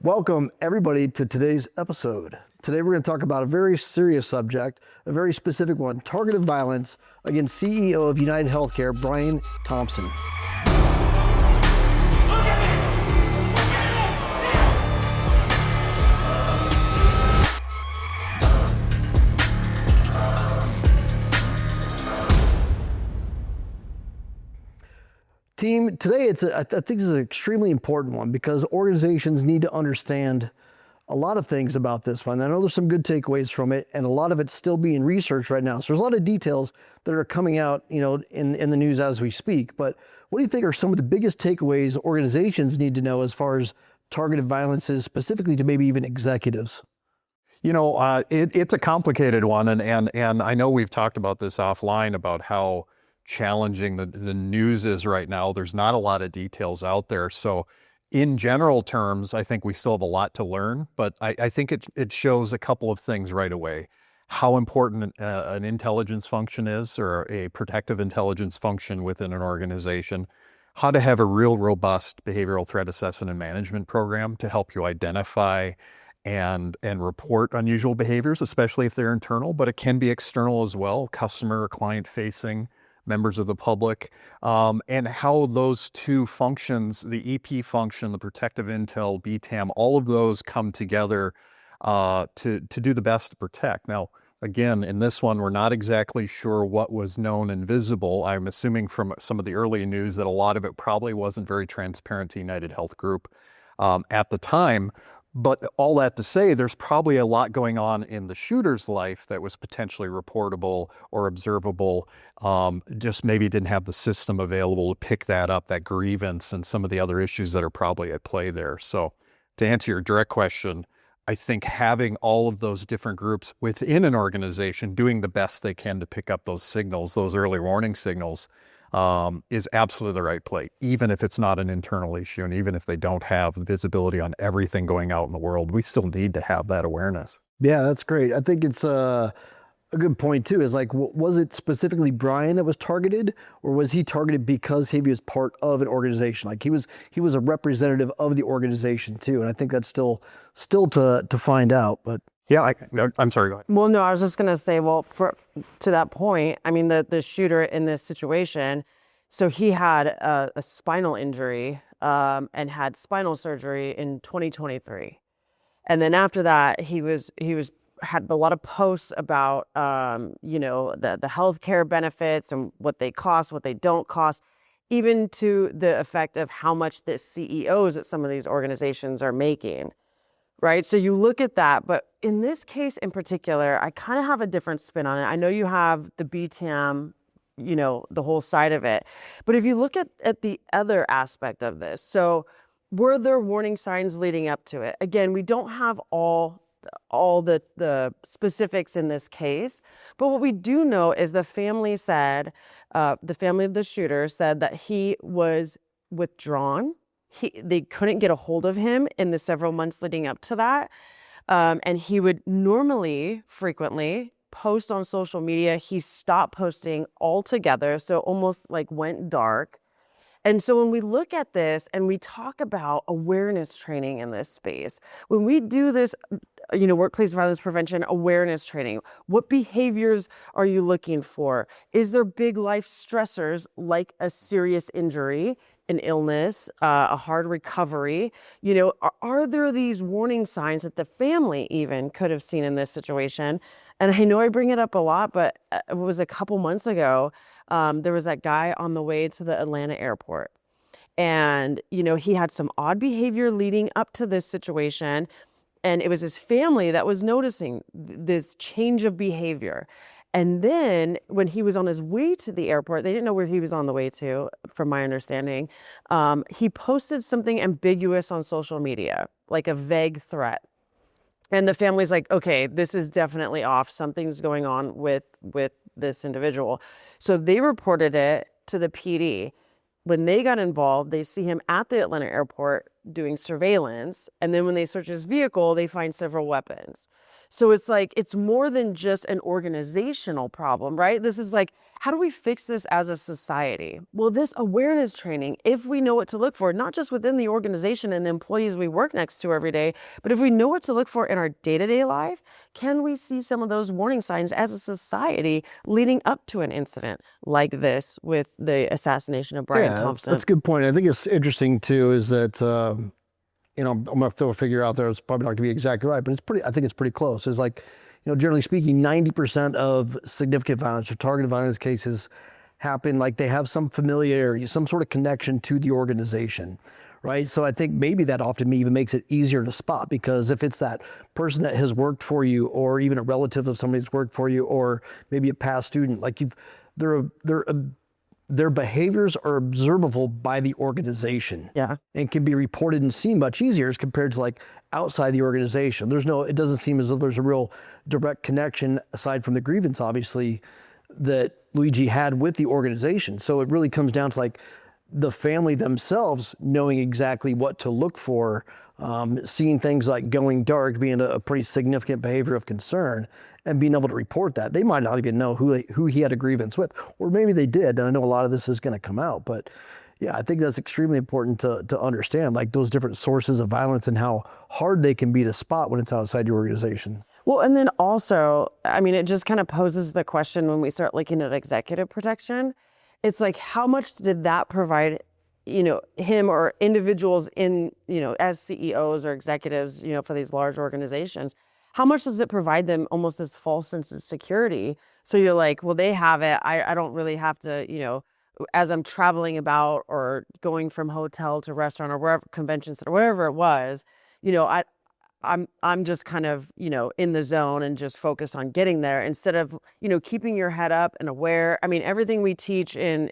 Welcome, everybody, to today's episode. Today, we're going to talk about a very serious subject, a very specific one, targeted violence against CEO of UnitedHealthcare, Brian Thompson. Team, today I think this is an extremely important one because organizations need to understand a lot of things about this one. I know there's some good takeaways from it, and a lot of it's still being researched right now. So there's a lot of details that are coming out, in the news as we speak. But what do you think are some of the biggest takeaways organizations need to know as far as targeted violence is, specifically to maybe even executives? It's a complicated one, and I know we've talked about this offline about how challenging the news is right now. There's not a lot of details out there. So in general terms, I think we still have a lot to learn, but I think it shows a couple of things right away. How important an intelligence function is, or a protective intelligence function within an organization. How to have a real robust behavioral threat assessment and management program to help you identify and report unusual behaviors, especially if they're internal, but it can be external as well, customer or client facing, members of the public, and how those two functions, the EP function, the protective intel, BTAM, all of those come together to do the best to protect. Now, again, in this one, we're not exactly sure what was known and visible. I'm assuming from some of the early news that a lot of it probably wasn't very transparent to UnitedHealth Group at the time. But all that to say, there's probably a lot going on in the shooter's life that was potentially reportable or observable, just maybe didn't have the system available to pick that up, that grievance, and some of the other issues that are probably at play there. So to answer your direct question, I think having all of those different groups within an organization doing the best they can to pick up those signals, those early warning signals, is absolutely the right play, even if it's not an internal issue and even if they don't have visibility on everything going out in the world. We still need to have that awareness. Yeah, that's great. I think it's a good point too, is like, was it specifically Brian that was targeted, or was he targeted because he was part of an organization? Like he was a representative of the organization too. And I think that's still to find out, but. Yeah, I'm sorry, go ahead. Well, no, I was just going to say, to that point, I mean, the shooter in this situation, so he had a spinal injury and had spinal surgery in 2023. And then after that, he had a lot of posts about, the healthcare benefits and what they cost, what they don't cost, even to the effect of how much the CEOs at some of these organizations are making. Right. So you look at that. But in this case in particular, I kind of have a different spin on it. I know you have the BTAM, the whole side of it. But if you look at the other aspect of this, so were there warning signs leading up to it? Again, we don't have all the specifics in this case. But what we do know is the family of the shooter said that he was withdrawn. They couldn't get a hold of him in the several months leading up to that. And he would frequently post on social media. He stopped posting altogether, so almost like went dark. And so when we look at this and we talk about awareness training in this space, when we do this, workplace violence prevention awareness training, what behaviors are you looking for? Is there big life stressors like a serious injury, an illness, a hard recovery? Are there these warning signs that the family even could have seen in this situation? And I know I bring it up a lot, but it was a couple months ago, there was that guy on the way to the Atlanta airport. And, he had some odd behavior leading up to this situation. And it was his family that was noticing this change of behavior. And then when he was on his way to the airport, they didn't know where he was on the way to, from my understanding. He posted something ambiguous on social media, like a vague threat. And the family's like, okay, this is definitely off. Something's going on with this individual. So they reported it to the PD. When they got involved, they see him at the Atlanta airport doing surveillance. And then when they search his vehicle, they find several weapons. So it's like, it's more than just an organizational problem, right? This is like, how do we fix this as a society? Well, this awareness training, if we know what to look for, not just within the organization and the employees we work next to every day, but if we know what to look for in our day-to-day life, can we see some of those warning signs as a society leading up to an incident like this with the assassination of Brian Thompson? That's a good point. I think it's interesting too, is that, I'm going to throw a figure out there. It's probably not going to be exactly right, but I think it's pretty close. It's like, generally speaking, 90% of significant violence or targeted violence cases happen like they have some familiarity, some sort of connection to the organization, right? So I think maybe that often even makes it easier to spot, because if it's that person that has worked for you, or even a relative of somebody who's worked for you, or maybe a past student, like their behaviors are observable by the organization, and can be reported and seen much easier as compared to like outside the organization. It doesn't seem as though there's a real direct connection, aside from the grievance, obviously, that Luigi had with the organization. So it really comes down to like the family themselves knowing exactly what to look for, seeing things like going dark being a pretty significant behavior of concern, and being able to report that. They might not even know who he had a grievance with, or maybe they did. And I know a lot of this is going to come out, but yeah, I think that's extremely important to understand, like those different sources of violence and how hard they can be to spot when it's outside your organization. Well, and then also, I mean, it just kind of poses the question when we start looking at executive protection. It's like, how much did that provide, him or individuals in, as CEOs or executives, for these large organizations? How much does it provide them almost this false sense of security? So you're like, well, they have it. I don't really have to, as I'm traveling about or going from hotel to restaurant or wherever, convention center, wherever it was, I'm just kind of, in the zone and just focused on getting there, instead of, keeping your head up and aware. I mean, everything we teach in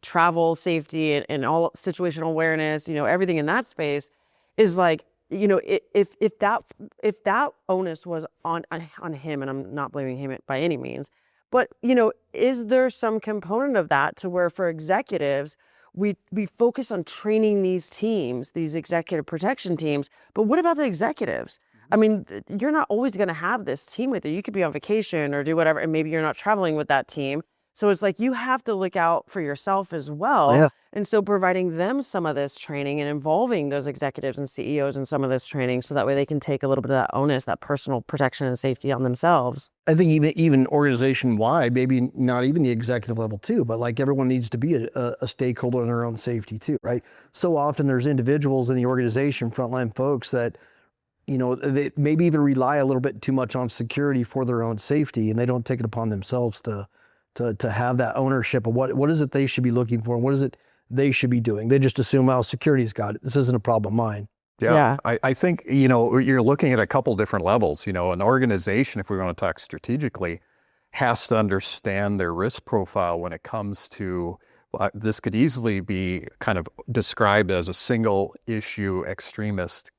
travel safety and all situational awareness, everything in that space is like, if that onus was on him, and I'm not blaming him by any means, but, is there some component of that to where for executives, we focus on training these teams, these executive protection teams, but what about the executives? I mean, you're not always going to have this team with you. You could be on vacation or do whatever, and maybe you're not traveling with that team. So it's like you have to look out for yourself as well. Yeah. And so providing them some of this training and involving those executives and CEOs in some of this training, so that way they can take a little bit of that onus, that personal protection and safety on themselves. I think even organization-wide, maybe not even the executive level too, but like everyone needs to be a stakeholder in their own safety too, right? So often there's individuals in the organization, frontline folks that, they maybe even rely a little bit too much on security for their own safety, and they don't take it upon themselves to have that ownership of what is it they should be looking for and what is it they should be doing. They just assume, well, security's got it. This isn't a problem of mine. Yeah. I think, you're looking at a couple different levels. An organization, if we want to talk strategically, has to understand their risk profile when it comes to, this could easily be kind of described as a single issue extremist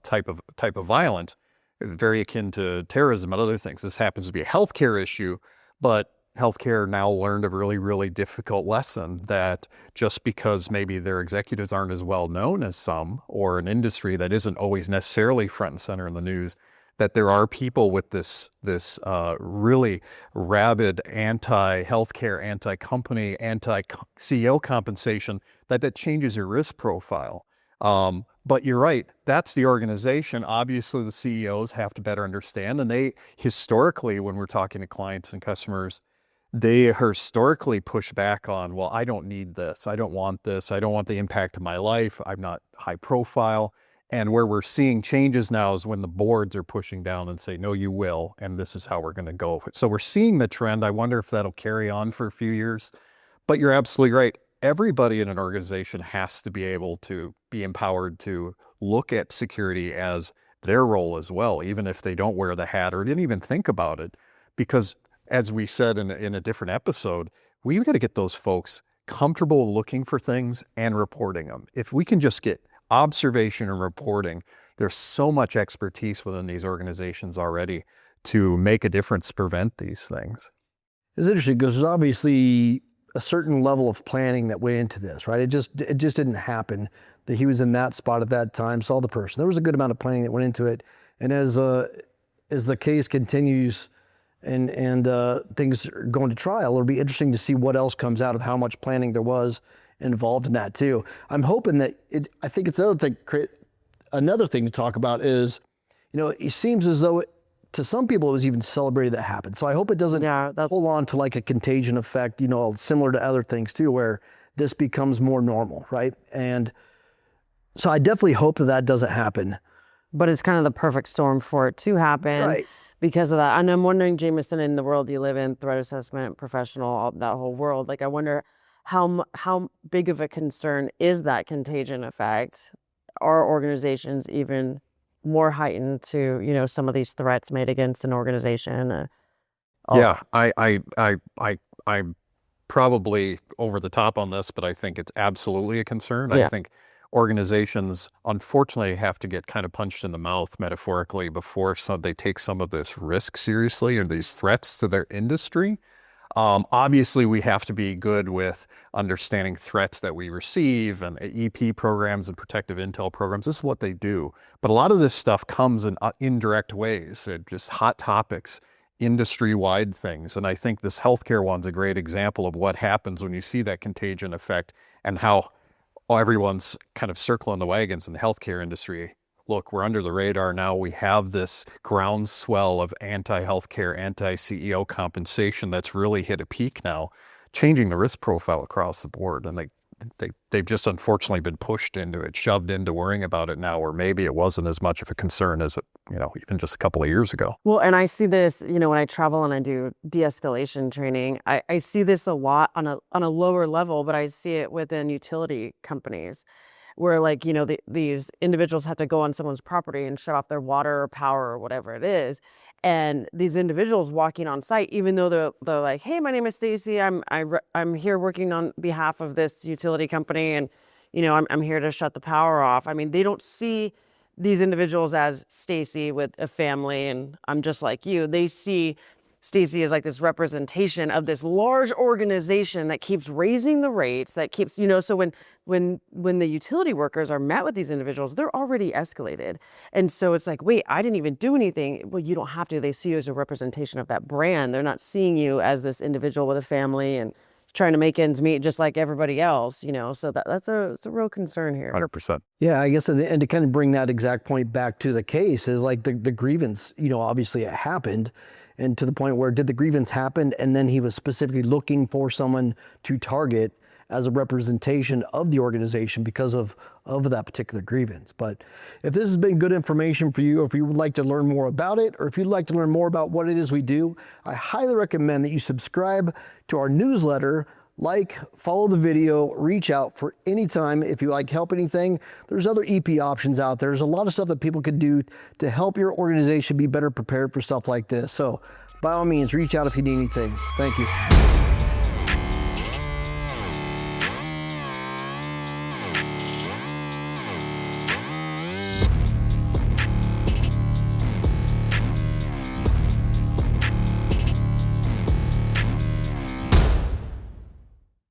type of violence, very akin to terrorism and other things. This happens to be a healthcare issue, but healthcare now learned a really, really difficult lesson that just because maybe their executives aren't as well known as some, or an industry that isn't always necessarily front and center in the news, that there are people with this really rabid anti-healthcare, anti-company, anti-CEO compensation that changes your risk profile. But you're right, that's the organization. Obviously, the CEOs have to better understand, and they historically, when we're talking to clients and customers, they historically push back on, well, I don't need this. I don't want this. I don't want the impact of my life. I'm not high profile. And where we're seeing changes now is when the boards are pushing down and say, no, you will. And this is how we're going to go. So we're seeing the trend. I wonder if that'll carry on for a few years. But you're absolutely right. Everybody in an organization has to be able to be empowered to look at security as their role as well, even if they don't wear the hat or didn't even think about it. Because as we said in a different episode, we've got to get those folks comfortable looking for things and reporting them. If we can just get observation and reporting, there's so much expertise within these organizations already to make a difference, to prevent these things. It's interesting because there's obviously a certain level of planning that went into this, right? It just didn't happen. that he was in that spot at that time, saw the person. There was a good amount of planning that went into it. And as the case continues and things are going to trial, it'll be interesting to see what else comes out of how much planning there was involved in that too. I'm hoping that I think it's another thing to talk about is, it seems as though to some people it was even celebrated that happened. So I hope it doesn't hold on to like a contagion effect, similar to other things too, where this becomes more normal, right? And so I definitely hope that doesn't happen. But it's kind of the perfect storm for it to happen. Right. Because of that. And I'm wondering, Jameson, in the world you live in, threat assessment, professional, that whole world, like I wonder how big of a concern is that contagion effect? Are organizations even more heightened to, some of these threats made against an organization? Yeah, I'm probably over the top on this, but I think it's absolutely a concern. Yeah. I think organizations, unfortunately, have to get kind of punched in the mouth metaphorically before they take some of this risk seriously or these threats to their industry. Obviously, we have to be good with understanding threats that we receive, and EP programs and protective intel programs. This is what they do. But a lot of this stuff comes in indirect ways, just hot topics, industry-wide things. And I think this healthcare one's a great example of what happens when you see that contagion effect and how everyone's kind of circling the wagons in the healthcare industry. Look, we're under the radar now. We have this groundswell of anti-healthcare, anti-CEO compensation that's really hit a peak now, changing the risk profile across the board. And they've just unfortunately been pushed into it, shoved into worrying about it now, where maybe it wasn't as much of a concern as it, even just a couple of years ago. Well, and I see this, when I travel and I do de-escalation training, I see this a lot on a lower level, but I see it within utility companies where these individuals have to go on someone's property and shut off their water or power or whatever it is. And these individuals walking on site, even though they're like, hey, my name is Stacy. I'm here working on behalf of this utility company. And, I'm here to shut the power off. I mean, they don't see these individuals as Stacy with a family and I'm just like you. They see Stacy is like this representation of this large organization that keeps raising the rates, that keeps, so when the utility workers are met with these individuals, they're already escalated. And so it's like, wait, I didn't even do anything. Well, you don't have to. They see you as a representation of that brand. They're not seeing you as this individual with a family and trying to make ends meet just like everybody else, so that's a real concern here. 100%. Yeah, I guess, and to kind of bring that exact point back to the case is like the grievance, obviously it happened. And to the point where did the grievance happen and then he was specifically looking for someone to target as a representation of the organization because of that particular grievance. But if this has been good information for you, or if you would like to learn more about it, or if you'd like to learn more about what it is we do, I highly recommend that you subscribe to our newsletter, follow the video, reach out for any time if you like help anything. There's other EP options out there. There's a lot of stuff that people could do to help your organization be better prepared for stuff like this. So by all means, reach out if you need anything. Thank you.